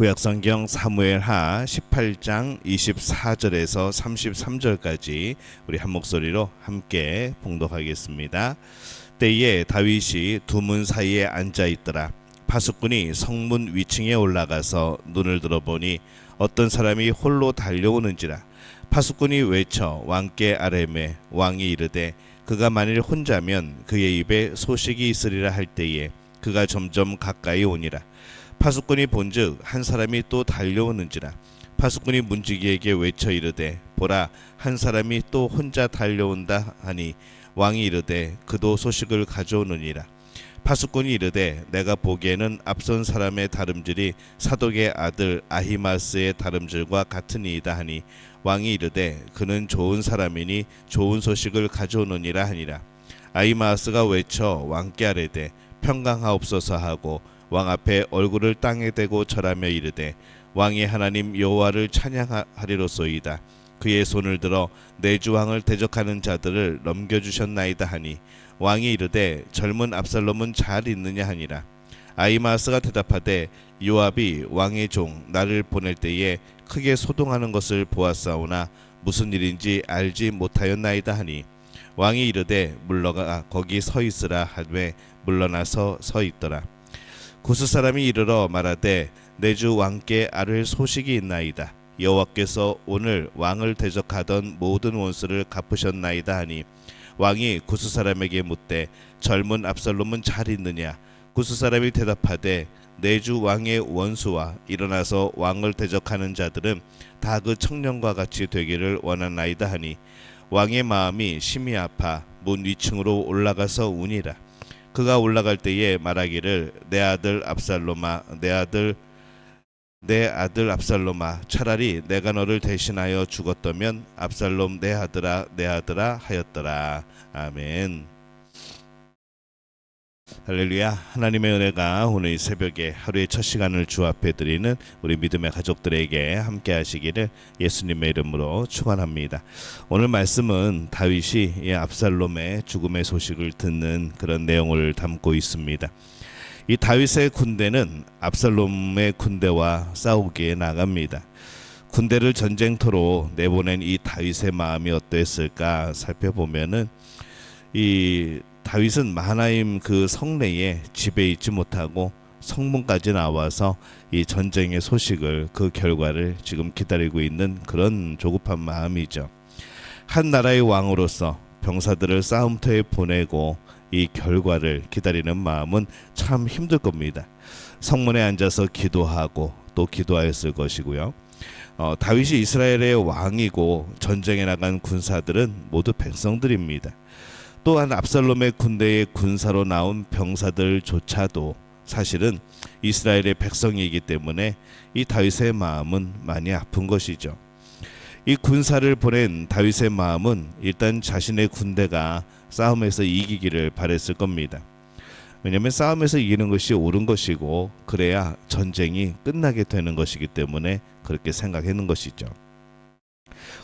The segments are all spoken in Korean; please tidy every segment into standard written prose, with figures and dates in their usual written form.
구약성경 사무엘하 18장 24절에서 33절까지 우리 한 목소리로 함께 봉독하겠습니다. 때에 다윗이 두 문 사이에 앉아 있더라. 파수꾼이 성문 위층에 올라가서 눈을 들어보니 어떤 사람이 홀로 달려오는지라. 파수꾼이 외쳐 왕께 아뢰매 왕이 이르되 그가 만일 혼자면 그의 입에 소식이 있으리라 할 때에 그가 점점 가까이 오니라. 파수꾼이 본즉 한 사람이 또 달려오는지라. 파수꾼이 문지기에게 외쳐 이르되 보라 한 사람이 또 혼자 달려온다 하니 왕이 이르되 그도 소식을 가져오느니라. 파수꾼이 이르되 내가 보기에는 앞선 사람의 다름질이 사독의 아들 아히마스의 다름질과 같으니이다 하니 왕이 이르되 그는 좋은 사람이니 좋은 소식을 가져오느니라 하니라. 아히마스가 외쳐 왕께 아뢰되 평강하옵소서 하고 왕 앞에 얼굴을 땅에 대고 절하며 이르되 왕의 하나님 여호와를 찬양하리로소이다. 그의 손을 들어 내 주 왕을 대적하는 자들을 넘겨주셨나이다 하니 왕이 이르되 젊은 압살롬은 잘 있느냐 하니라. 아히마스가 대답하되 요압이 왕의 종 나를 보낼 때에 크게 소동하는 것을 보았사오나 무슨 일인지 알지 못하였나이다 하니 왕이 이르되 물러가 거기 서 있으라 하되 물러나서 서 있더라. 구스 사람이 이르러 말하되 내 주 왕께 아뢰 소식이 있나이다. 여호와께서 오늘 왕을 대적하던 모든 원수를 갚으셨나이다 하니 왕이 구스 사람에게 묻되 젊은 압살롬은 잘 있느냐. 구스 사람이 대답하되 내 주 왕의 원수와 일어나서 왕을 대적하는 자들은 다 그 청년과 같이 되기를 원하나이다 하니 왕의 마음이 심히 아파 문 위층으로 올라가서 우니라. 그가 올라갈 때에 말하기를 내 아들 압살롬아 내 아들 압살롬아 차라리 내가 너를 대신하여 죽었다면 압살롬 내 아들아 하였더라. 아멘. 할렐루야. 하나님의 은혜가 오늘 이 새벽에 하루의 첫 시간을 주 앞에 드리는 우리 믿음의 가족들에게 함께 하시기를 예수님의 이름으로 축원합니다. 오늘 말씀은 다윗이 압살롬의 죽음의 소식을 듣는 그런 내용을 담고 있습니다. 이 다윗의 군대는 압살롬의 군대와 싸우기에 나갑니다. 군대를 전쟁터로 내보낸 이 다윗의 마음이 어떠했을까 살펴보면은 이 다윗은 마하나임 그 성내에 집에 있지 못하고 성문까지 나와서 이 전쟁의 소식을 그 결과를 지금 기다리고 있는 그런 조급한 마음이죠. 한 나라의 왕으로서 병사들을 싸움터에 보내고 이 결과를 기다리는 마음은 참 힘들 겁니다. 성문에 앉아서 기도하고 또 기도하였을 것이고요. 다윗이 이스라엘의 왕이고 전쟁에 나간 군사들은 모두 백성들입니다. 또한 압살롬의 군대의 군사로 나온 병사들조차도 사실은 이스라엘의 백성이기 때문에 이 다윗의 마음은 많이 아픈 것이죠. 이 군사를 보낸 다윗의 마음은 일단 자신의 군대가 싸움에서 이기기를 바랬을 겁니다. 왜냐하면 싸움에서 이기는 것이 옳은 것이고 그래야 전쟁이 끝나게 되는 것이기 때문에 그렇게 생각하는 것이죠.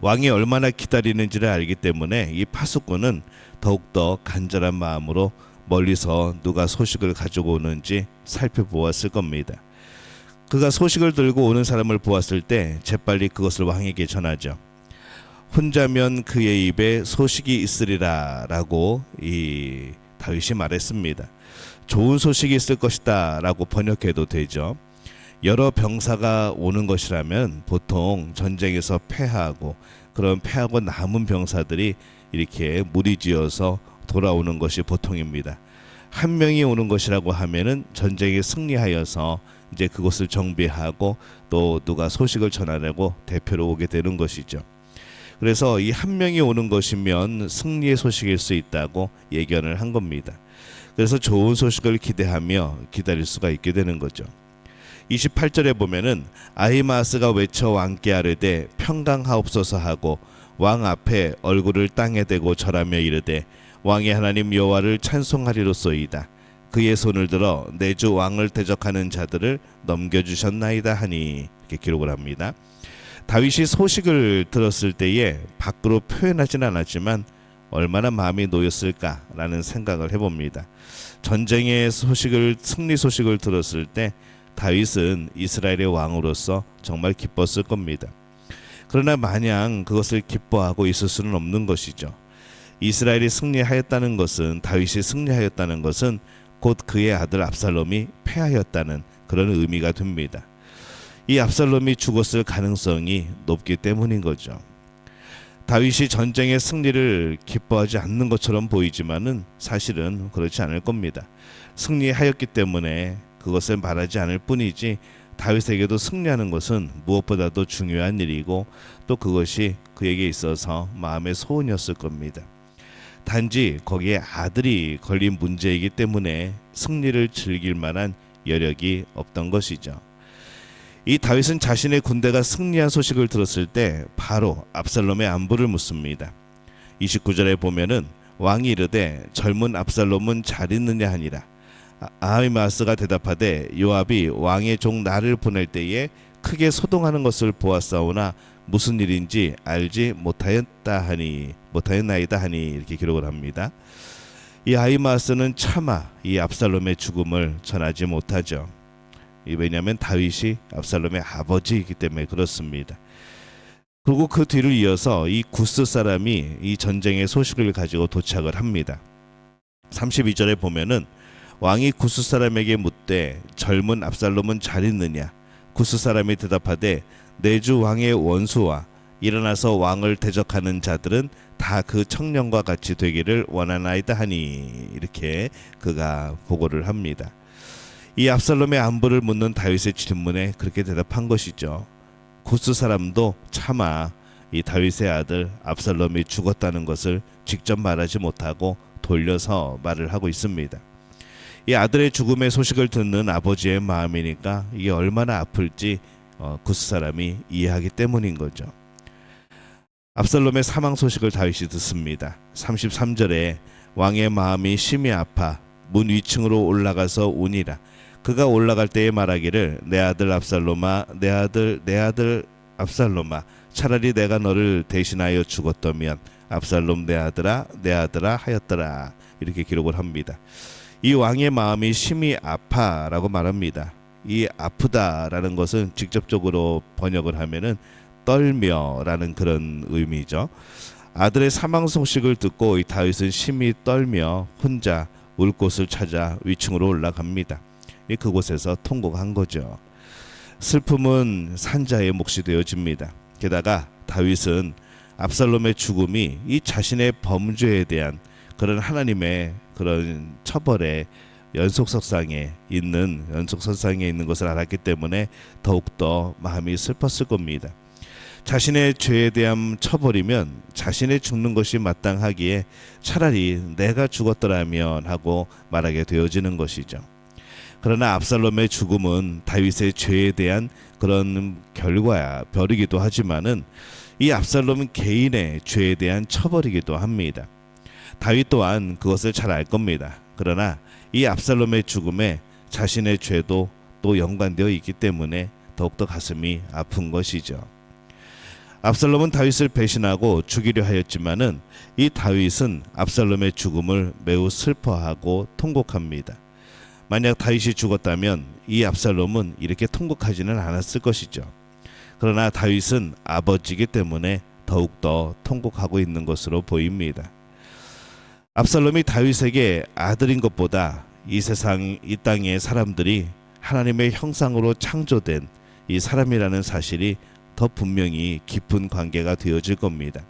왕이 얼마나 기다리는지를 알기 때문에 이 파수꾼은 더욱더 간절한 마음으로 멀리서 누가 소식을 가지고 오는지 살펴보았을 겁니다. 그가 소식을 들고 오는 사람을 보았을 때 재빨리 그것을 왕에게 전하죠. 혼자면 그의 입에 소식이 있으리라 라고 이 다윗이 말했습니다. 좋은 소식이 있을 것이다 라고 번역해도 되죠. 여러 병사가 오는 것이라면 보통 전쟁에서 패하고 그런 패하고 남은 병사들이 이렇게 무리지어서 돌아오는 것이 보통입니다. 한 명이 오는 것이라고 하면은 전쟁에 승리하여서 이제 그것을 정비하고 또 누가 소식을 전하려고 대표로 오게 되는 것이죠. 그래서 이 한 명이 오는 것이면 승리의 소식일 수 있다고 예견을 한 겁니다. 그래서 좋은 소식을 기대하며 기다릴 수가 있게 되는 거죠. 28절에 보면은 아히마스가 외쳐 왕께 아뢰되 평강하옵소서 하고 왕 앞에 얼굴을 땅에 대고 절하며 이르되 왕의 하나님 여호와를 찬송하리로소이다. 그의 손을 들어 내 주 왕을 대적하는 자들을 넘겨주셨나이다 하니 이렇게 기록을 합니다. 다윗이 소식을 들었을 때에 밖으로 표현하지는 않았지만 얼마나 마음이 놓였을까라는 생각을 해봅니다. 전쟁의 소식을 승리 소식을 들었을 때 다윗은 이스라엘의 왕으로서 정말 기뻤을 겁니다. 그러나 마냥 그것을 기뻐하고 있을 수는 없는 것이죠. 이스라엘이 승리하였다는 것은, 다윗이 승리하였다는 것은 곧 그의 아들 압살롬이 패하였다는 그런 의미가 됩니다. 이 압살롬이 죽었을 가능성이 높기 때문인 거죠. 다윗이 전쟁의 승리를 기뻐하지 않는 것처럼 보이지만은 사실은 그렇지 않을 겁니다. 승리하였기 때문에 그것을 말하지 않을 뿐이지, 다윗에게도 승리하는 것은 무엇보다도 중요한 일이고 또 그것이 그에게 있어서 마음의 소원이었을 겁니다. 단지 거기에 아들이 걸린 문제이기 때문에 승리를 즐길 만한 여력이 없던 것이죠. 이 다윗은 자신의 군대가 승리한 소식을 들었을 때 바로 압살롬의 안부를 묻습니다. 29절에 보면은 왕이 이르되 젊은 압살롬은 잘 있느냐 하니라. 아히마아스가 대답하되 요압이 왕의 종 나를 보낼 때에 크게 소동하는 것을 보았사오나 무슨 일인지 알지 못하였나이다 하니 이렇게 기록을 합니다. 이 아히마아스는 차마 이 압살롬의 죽음을 전하지 못하죠. 왜냐하면 다윗이 압살롬의 아버지이기 때문에 그렇습니다. 그리고 그 뒤를 이어서 이 구스 사람이 이 전쟁의 소식을 가지고 도착을 합니다. 32절에 보면은 왕이 구스 사람에게 묻되 젊은 압살롬은 잘 있느냐. 구스 사람이 대답하되 내 주 왕의 원수와 일어나서 왕을 대적하는 자들은 다 그 청년과 같이 되기를 원하나이다 하니 이렇게 그가 보고를 합니다. 이 압살롬의 안부를 묻는 다윗의 질문에 그렇게 대답한 것이죠. 구스 사람도 차마 이 다윗의 아들 압살롬이 죽었다는 것을 직접 말하지 못하고 돌려서 말을 하고 있습니다. 이 아들의 죽음의 소식을 듣는 아버지의 마음이니까 이게 얼마나 아플지 구스 사람이 이해하기 때문인 거죠. 압살롬의 사망 소식을 다윗이 듣습니다. 33절에 왕의 마음이 심히 아파 문 위층으로 올라가서 우니라. 그가 올라갈 때에 말하기를 내 아들 압살롬아, 내 아들 압살롬아, 차라리 내가 너를 대신하여 죽었다면 압살롬 내 아들아 하였더라. 이렇게 기록을 합니다. 이 왕의 마음이 심히 아파라고 말합니다. 이 아프다라는 것은 직접적으로 번역을 하면은 떨며라는 그런 의미죠. 아들의 사망 소식을 듣고 이 다윗은 심히 떨며 혼자 울 곳을 찾아 위층으로 올라갑니다. 그곳에서 통곡한 거죠. 슬픔은 산자의 몫이 되어집니다. 게다가 다윗은 압살롬의 죽음이 이 자신의 범죄에 대한 그런 하나님의 그런 처벌의 연속선상에 있는 것을 알았기 때문에 더욱더 마음이 슬펐을 겁니다. 자신의 죄에 대한 처벌이면 자신의 죽는 것이 마땅하기에 차라리 내가 죽었더라면 하고 말하게 되어지는 것이죠. 그러나 압살롬의 죽음은 다윗의 죄에 대한 그런 별이기도 하지만은 이 압살롬은 개인의 죄에 대한 처벌이기도 합니다. 다윗 또한 그것을 잘 알 겁니다. 그러나 이 압살롬의 죽음에 자신의 죄도 또 연관되어 있기 때문에 더욱더 가슴이 아픈 것이죠. 압살롬은 다윗을 배신하고 죽이려 하였지만은 이 다윗은 압살롬의 죽음을 매우 슬퍼하고 통곡합니다. 만약 다윗이 죽었다면 이 압살롬은 이렇게 통곡하지는 않았을 것이죠. 그러나 다윗은 아버지이기 때문에 더욱더 통곡하고 있는 것으로 보입니다. 압살롬이 다윗에게 아들인 것보다 이 땅의 사람들이 하나님의 형상으로 창조된 이 사람이라는 사실이 더 분명히 깊은 관계가 되어질 겁니다.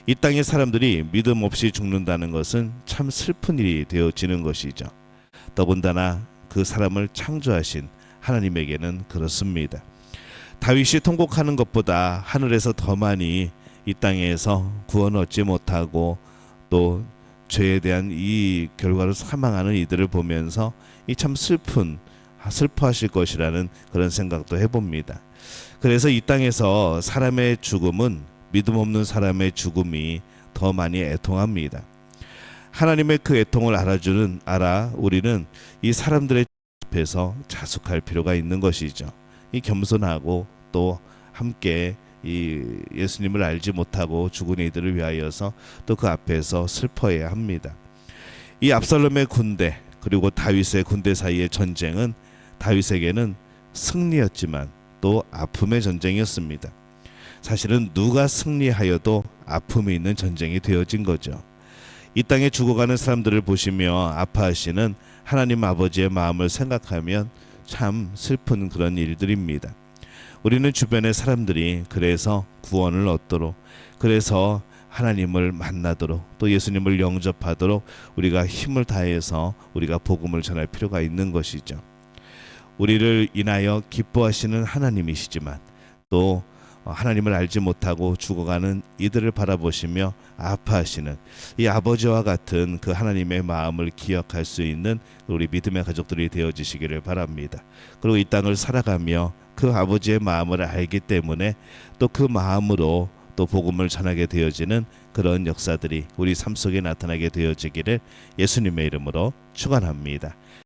이 땅의 사람들이 믿음 없이 죽는다는 것은 참 슬픈 일이 되어지는 것이죠. 더군다나 그 사람을 창조하신 하나님에게는 그렇습니다. 다윗이 통곡하는 것보다 하늘에서 더 많이 이 땅에서 구원 얻지 못하고 또 죄에 대한 이 결과로 사망하는 이들을 보면서 이 참 슬퍼하실 것이라는 그런 생각도 해봅니다. 그래서 이 땅에서 사람의 죽음은 믿음 없는 사람의 죽음이 더 많이 애통합니다. 하나님의 그 애통을 알아 우리는 이 사람들의 앞에서 자숙할 필요가 있는 것이죠. 이 겸손하고 또 함께 이 예수님을 알지 못하고 죽은 이들을 위하여서 또 그 앞에서 슬퍼해야 합니다. 이 압살롬의 군대 그리고 다윗의 군대 사이의 전쟁은 다윗에게는 승리였지만 또 아픔의 전쟁이었습니다. 사실은 누가 승리하여도 아픔이 있는 전쟁이 되어진 거죠. 이 땅에 죽어가는 사람들을 보시며 아파하시는 하나님 아버지의 마음을 생각하면 참 슬픈 그런 일들입니다. 우리는 주변의 사람들이 그래서 구원을 얻도록, 그래서 하나님을 만나도록, 또 예수님을 영접하도록 우리가 힘을 다해서 우리가 복음을 전할 필요가 있는 것이죠. 우리를 인하여 기뻐하시는 하나님이시지만 또 하나님을 알지 못하고 죽어가는 이들을 바라보시며 아파하시는 이 아버지와 같은 그 하나님의 마음을 기억할 수 있는 우리 믿음의 가족들이 되어지시기를 바랍니다. 그리고 이 땅을 살아가며 그 아버지의 마음을 알기 때문에 또 그 마음으로 또 복음을 전하게 되어지는 그런 역사들이 우리 삶 속에 나타나게 되어지기를 예수님의 이름으로 축원합니다.